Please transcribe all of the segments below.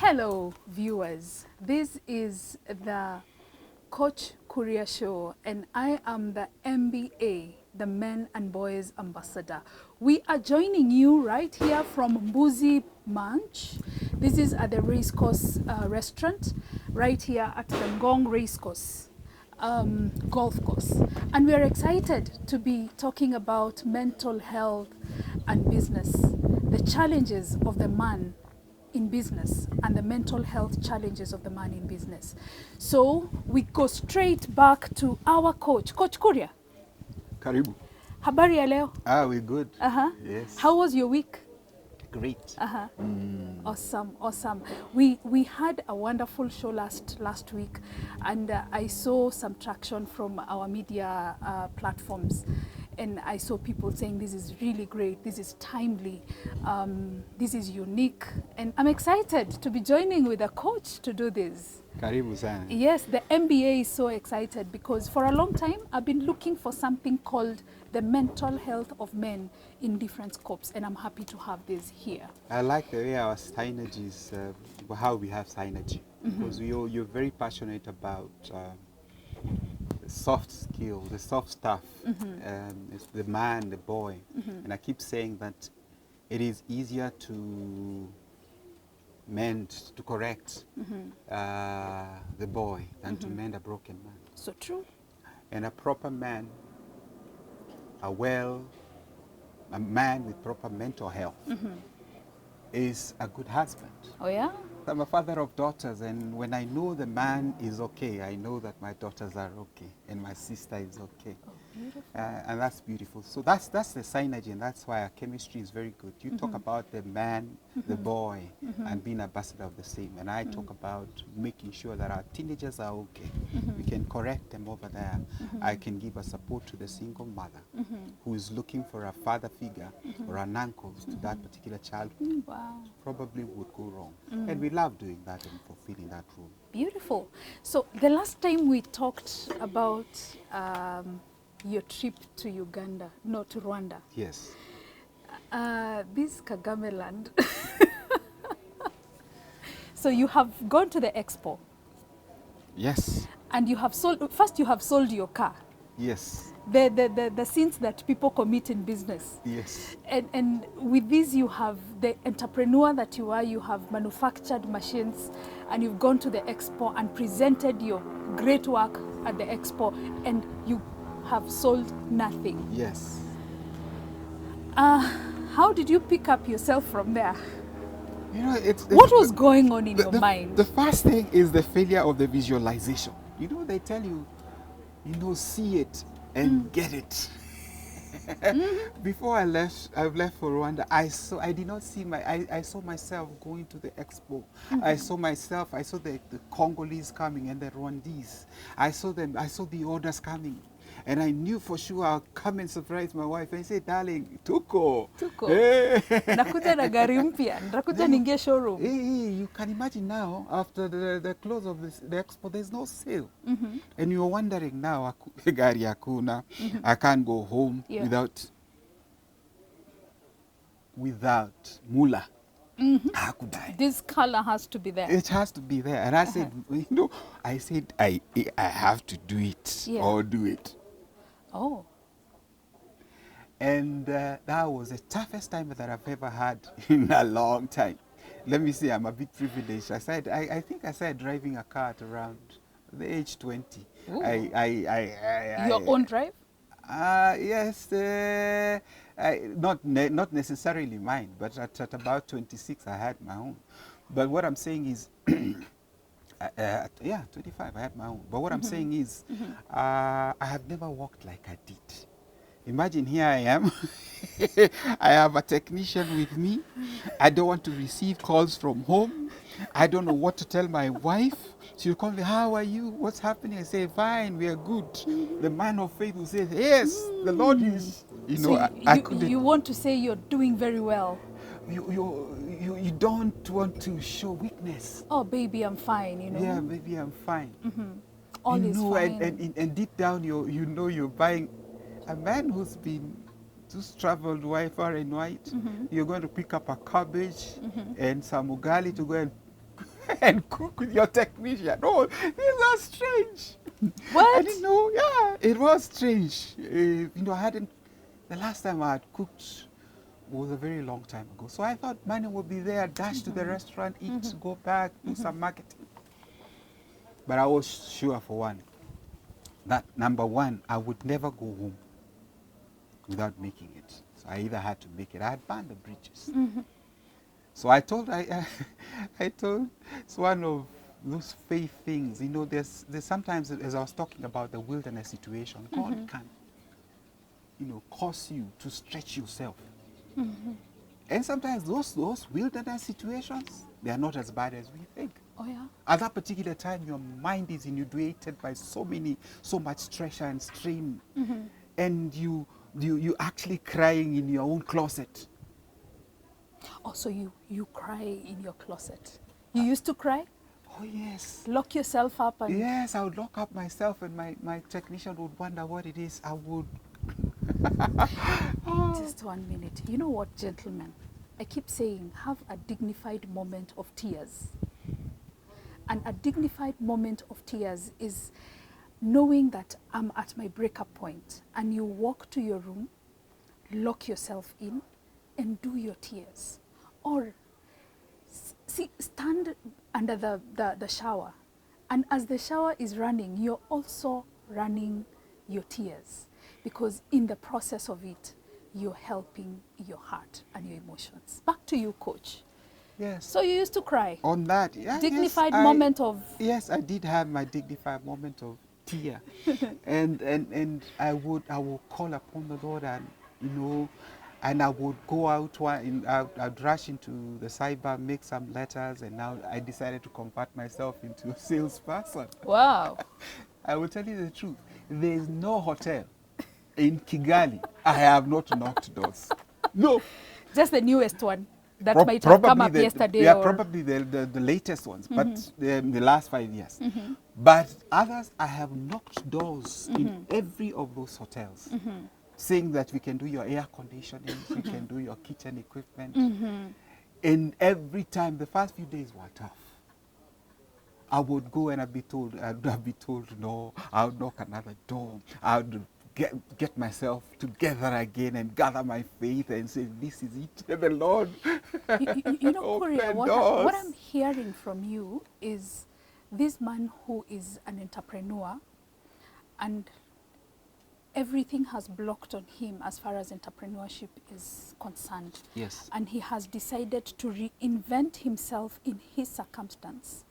Hello, viewers. This is the Coach Kuria Show, and I am the MBA, the Men and Boys Ambassador. We are joining you right here from Mbuzi Manch. This is at the Racecourse restaurant, right here at the Ngong Racecourse golf course. And we are excited to be talking about mental health and business, the challenges of the man in business and the mental health challenges of the man in business. So we go straight back to our coach, Coach Kuria. Karibu. Habari ya leo? We're good. Yes. How was your week? Great. Awesome. We had a wonderful show last week, and I saw some traction from our media platforms. And I saw people saying this is really great, this is timely, this is unique. And I'm excited to be joining with a coach to do this. Karibu sana. Yes, the MBA is so excited because for a long time I've been looking for something called the mental health of men in different scopes, and I'm happy to have this here. I like the way our synergy is, how we have synergy. Because you're very passionate about the soft skill, the soft stuff. It's the man, the boy. And I keep saying that it is easier to mend, to correct the boy than to mend a broken man. So true. And a proper man, a man with proper mental health is a good husband. Oh yeah? I'm a father of daughters, and when I know the man is okay, I know that my daughters are okay, and my sister is okay. Oh, beautiful. And that's beautiful. So that's the synergy, and that's why our chemistry is very good. You talk about the man, the boy, and being ambassador of the same. And I talk about making sure that our teenagers are okay. We can correct them over there. I can give a support to the single mother who is looking for a father figure or an uncle to that particular child who probably would go wrong. And we love doing that and fulfilling that role. Beautiful. So the last time we talked about your trip to Uganda, no, to Rwanda. Yes. This Kagame land. So you have gone to the expo. Yes. And you have sold, first you have sold your car. Yes. The sins that people commit in business. Yes. And with this you have the entrepreneur that you are, you have manufactured machines, and you've gone to the expo and presented your great work at the expo, and you have sold nothing. Yes. How did you pick up yourself from there? You know, what was going on in your mind? The first thing is the failure of the visualization. You know, they tell you, see it and get it. Before I've left for Rwanda, I did not see I saw myself going to the expo. I saw the Congolese coming and the Rwandese. I saw the orders coming. And I knew for sure I'll come and surprise my wife and say, darling, tuko. Hey. Nakuja na gari mpya, nakuja ningie showroom. Hey, you can imagine now, after the close of the expo, there's no sale. And you're wondering now, gari hakuna, I can't go home without mula. This color has to be there. It has to be there. And I said, I have to do it or do it. Oh. And that was the toughest time that I've ever had in a long time. Let me say, I'm a bit privileged. I think I started driving a car at around the age 20. Your own drive? Yes, not necessarily mine, but at about 26 I had my own. But what I'm saying is, 25 I had my own. But what I'm saying is, I have never walked like I did. Imagine here I am. I have a technician with me. I don't want to receive calls from home. I don't know what to tell my wife. She'll call me, how are you? What's happening? I say, fine, we are good. The man of faith will say, yes, the Lord is. You want to say you're doing very well. You don't want to show weakness. Oh, baby, I'm fine, Yeah, baby, I'm fine. All is fine. And deep down, you're buying a man who's traveled far and wide. You're going to pick up a cabbage and some ugali to go and and cook with your technician. Oh, these are strange. What? I didn't know. Yeah, it was strange. I hadn't. The last time I had cooked was a very long time ago. So I thought money would be there, dash to the restaurant, eat, go back, do some marketing. But I was sure for one, that number one, I would never go home without making it. So I either had to make it. I had burned the bridges. So I told, I told, it's one of those faith things. There's sometimes, as I was talking about the wilderness situation, God can, cause you to stretch yourself. And sometimes those wilderness situations, they are not as bad as we think. Oh, yeah. At that particular time, your mind is inundated by so much pressure and strain, and you actually crying in your own closet. Oh, so you cry in your closet. You used to cry? Oh, yes. Lock yourself up and... Yes, I would lock up myself, and my technician would wonder what it is. I would... Just 1 minute. You know what, gentlemen? I keep saying, have a dignified moment of tears. And a dignified moment of tears is knowing that I'm at my breakup point, and you walk to your room, lock yourself in, and do your tears. Or stand under the shower, and as the shower is running, you're also running your tears, because in the process of it, you're helping your heart and your emotions. Back to you, Coach. Yes. So you used to cry? On that, yeah. Dignified yes, moment of... Yes, I did have my dignified moment of tear. and I would call upon the Lord, and and I would go out, I'd rush into the cyber, make some letters, and now I decided to convert myself into a salesperson. Wow. I will tell you the truth. There is no hotel in Kigali I have not knocked doors. No. Just the newest one that might have come up yesterday. Yeah, or... probably the latest ones, but the last 5 years. But others, I have knocked doors in every of those hotels, saying that we can do your air conditioning, we can do your kitchen equipment. And every time, the first few days were tough. I would go and I'd be told no. I would knock another door. I would get myself together again and gather my faith and say, this is it, the Lord. You know, Korea, what I'm hearing from you is this man who is an entrepreneur, and everything has blocked on him as far as entrepreneurship is concerned. Yes. And he has decided to reinvent himself in his circumstance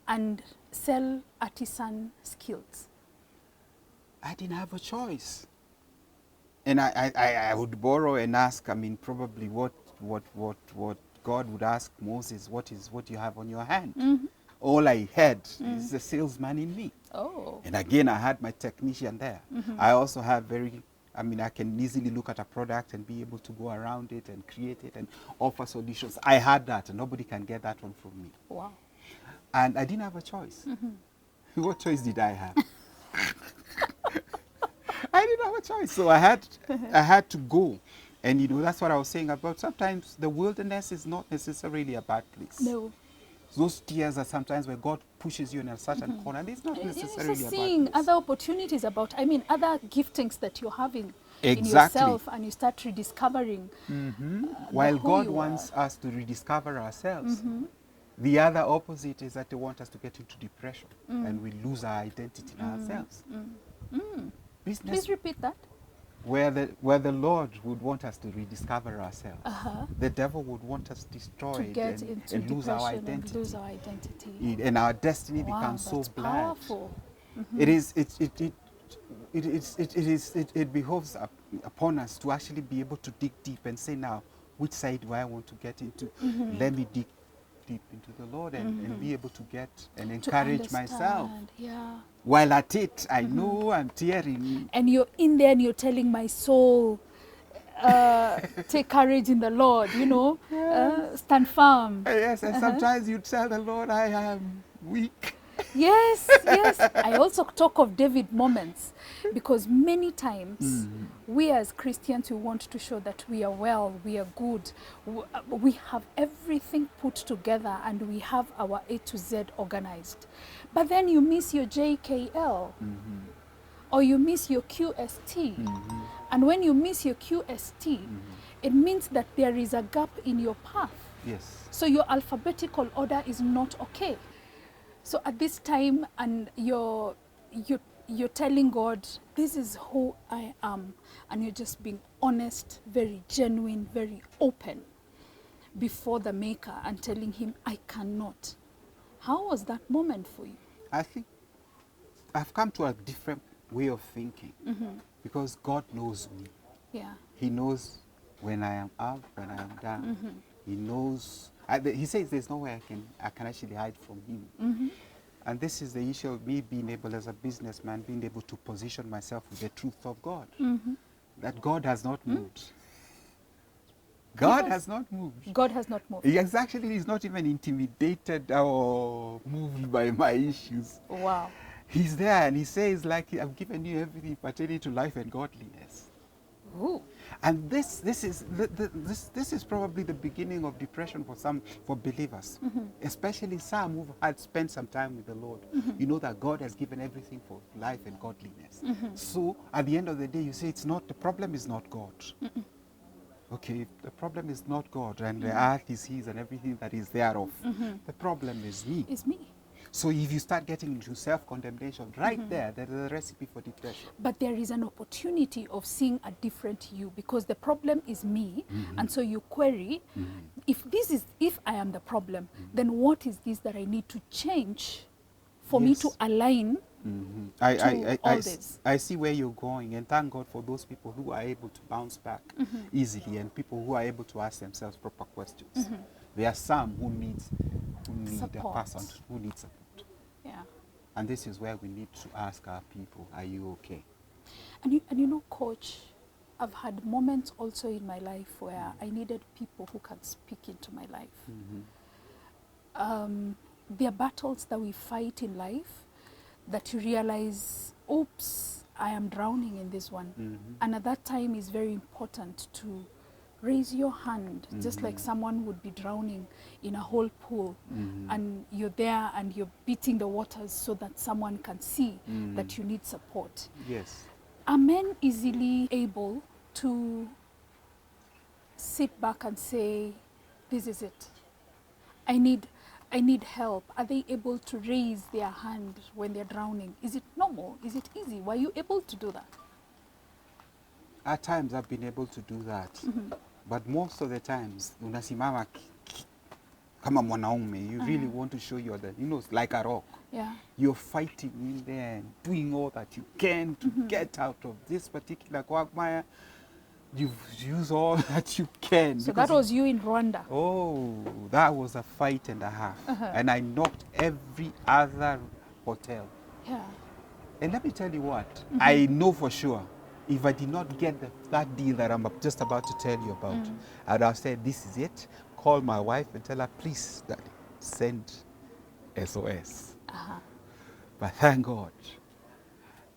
and sell artisan skills. I didn't have a choice. And I would borrow and ask, probably what God would ask Moses, what you have on your hand? All I had is the salesman in me. Oh. And again, I had my technician there. I also have I can easily look at a product and be able to go around it and create it and offer solutions. I had that, and nobody can get that one from me. Wow. And I didn't have a choice. What choice did I have? I didn't have a choice. So I had to go. And that's what I was saying about sometimes the wilderness is not necessarily a bad place. No. Those tears are sometimes where God pushes you in a certain corner, and it's not necessarily a bad seeing place. other opportunities other giftings that you're having in Exactly. yourself, and you start rediscovering. While who God you wants are. us to rediscover ourselves, the other opposite is that they want us to get into depression and we lose our identity in ourselves. Business, Please repeat that. where the Lord would want us to rediscover ourselves, the devil would want us destroyed and lose our identity. And lose our identity. And our destiny Wow, becomes so that's black. powerful. It behoves upon us to actually be able to dig deep and say, now, which side do I want to get into? Let me dig deep into the Lord and be able to get and encourage myself. Yeah. While at it, I know I'm tearing. And you're in there and you're telling my soul, take courage in the Lord, stand firm. Yes, and sometimes you tell the Lord, I am weak. Yes, yes. I also talk of David moments because many times we as Christians, we want to show that we are well, we are good, we have everything put together and we have our A to Z organized. But then you miss your JKL or you miss your QST. And when you miss your QST, it means that there is a gap in your path. Yes. So your alphabetical order is not okay. So at this time, and you're telling God, this is who I am, and you're just being honest, very genuine, very open before the Maker and telling him, I cannot. How was that moment for you? I think I've come to a different way of thinking because God knows me. Yeah. He knows when I am up, when I am down. He knows. He says there's nowhere I can actually hide from him. And this is the issue of me being able, as a businessman, being able to position myself with the truth of God. That God has not moved. God has not moved. God has not moved. He's not even intimidated or moved by my issues. Wow. He's there and he says, like, I've given you everything pertaining to life and godliness. Ooh. And this is probably the beginning of depression for believers, especially some who had spent some time with the Lord. You know that God has given everything for life and godliness. So at the end of the day, you say the problem is not God. Okay, the problem is not God and the earth is His and everything that is thereof. The problem is me. It's me. So if you start getting into self-condemnation, right there is a recipe for depression. But there is an opportunity of seeing a different you because the problem is me. And so you query, if I am the problem, then what is this that I need to change for me to align to all this? I see where you're going, and thank God for those people who are able to bounce back easily and people who are able to ask themselves proper questions. There are some who need Support. a person who needs support. Yeah. And this is where we need to ask our people, are you okay? And you know, Coach, I've had moments also in my life where I needed people who can speak into my life. There are battles that we fight in life that you realize, oops, I am drowning in this one. And at that time, it's very important to raise your hand, just like someone would be drowning in a whole pool. And you're there and you're beating the waters so that someone can see that you need support. Yes. Are men easily able to sit back and say, this is it? I need help. Are they able to raise their hand when they're drowning? Is it normal? Is it easy? Were you able to do that? At times I've been able to do that. But most of the times, unasimama kama mwanaume, you really want to show you're like a rock. Yeah. You're fighting in there and doing all that you can to get out of this particular quagmire. You've used all that you can. So that was you in Rwanda? Oh, that was a fight and a half. And I knocked every other hotel. Yeah. And let me tell you what, I know for sure, if I did not get that deal that I'm just about to tell you about, I would have said, this is it. Call my wife and tell her, please, Daddy, send SOS. But thank God,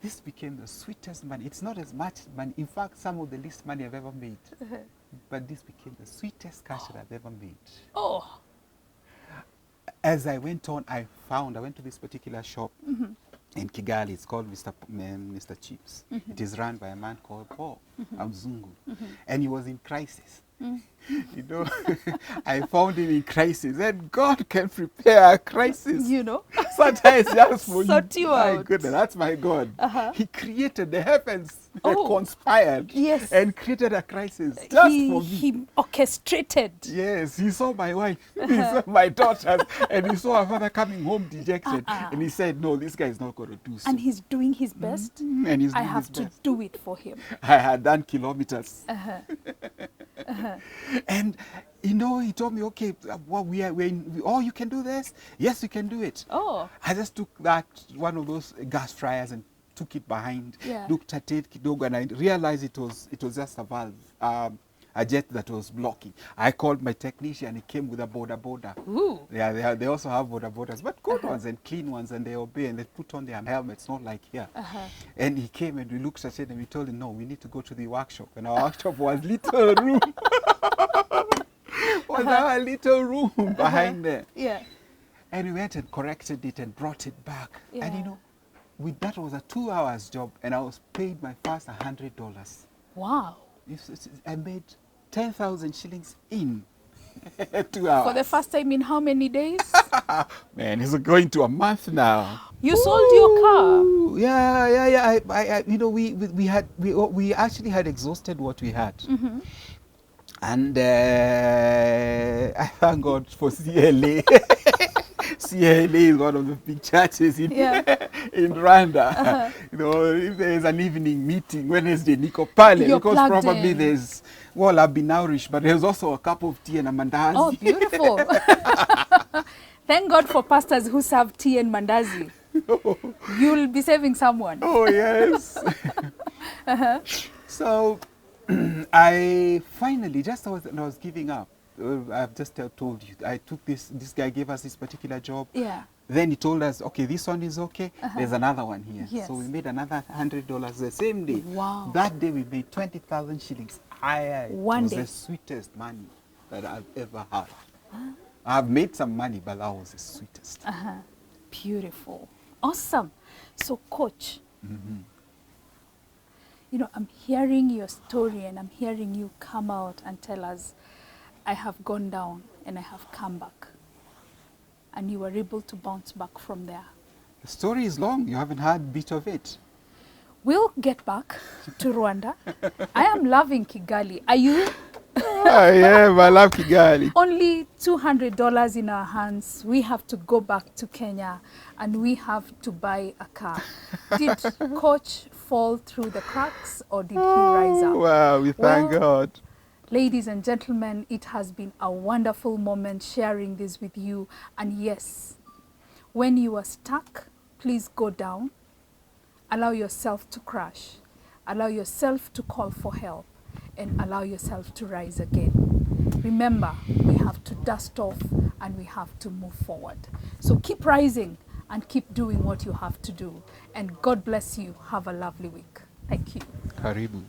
this became the sweetest money. It's not as much money. In fact, some of the least money I've ever made. But this became the sweetest cash that I've ever made. Oh. As I went on, I went to this particular shop in Kigali. It's called Mr. Chips. It is run by a man called Paul Amzungu. And he was in crisis. You know, I found him in crisis. And God can prepare a crisis. You know. Sometimes just for Sort you my out. goodness, that's my God. He created the heavens. They conspired. Yes. And created a crisis just for me. He orchestrated. Yes, he saw my wife, he saw my daughters, and he saw her father coming home dejected. And he said, no, this guy is not going to do so. And he's doing his best. And he's I doing have his to best. do it for him. I had done kilometers. And, you know, he told me, okay, you can do this? Yes, you can do it. Oh. I just took one of those gas fryers and took it behind, Yeah. looked at it, and I realized it was just a valve. a jet that was blocking. I called my technician. He came with a border. Ooh. Yeah, they also have borders, but good ones and clean ones, and they obey and they put on their helmets, not like here. And he came and we looked at it and we told him, no, we need to go to the workshop. And our workshop was little room. Was our little room behind there. Yeah. And we went and corrected it and brought it back. Yeah. And you know, that was a 2 hours job, and I was paid my first $100. Wow. I made 10,000 shillings in 2 hours. For the first time in how many days? Man, it's going to a month now. You sold your car? Yeah. I you know, we actually had exhausted what we had. And I thank God for CLA. CLA is one of the big churches in Rwanda. You know, if there is an evening meeting, Wednesday, Niko Pale, because probably there's, well, I've been nourished, but there's also a cup of tea and a mandazi. Oh, beautiful. Thank God for pastors who serve tea and mandazi. You'll be saving someone. Oh, yes. So I finally, just as I was giving up, I've just told you, I took this guy gave us this particular job. Yeah. Then he told us, okay, this one is okay. There's another one here. Yes. So we made another $100 the same day. Wow. That day we made 20,000 shillings. One day. It was the sweetest money that I've ever had. I've made some money, but that was the sweetest. Beautiful. Awesome. So, Coach, you know, I'm hearing your story and I'm hearing you come out and tell us, I have gone down and I have come back. And you were able to bounce back from there. The story is long. You haven't heard a bit of it. We'll get back to Rwanda. I am loving Kigali. Are you? Yeah, I love Kigali. Only $200 in our hands. We have to go back to Kenya and we have to buy a car. Did Coach fall through the cracks or did he rise up? Wow, we thank God. Ladies and gentlemen, it has been a wonderful moment sharing this with you. And yes, when you are stuck, please go down. Allow yourself to crash. Allow yourself to call for help. And allow yourself to rise again. Remember, we have to dust off and we have to move forward. So keep rising and keep doing what you have to do. And God bless you. Have a lovely week. Thank you. Karibu.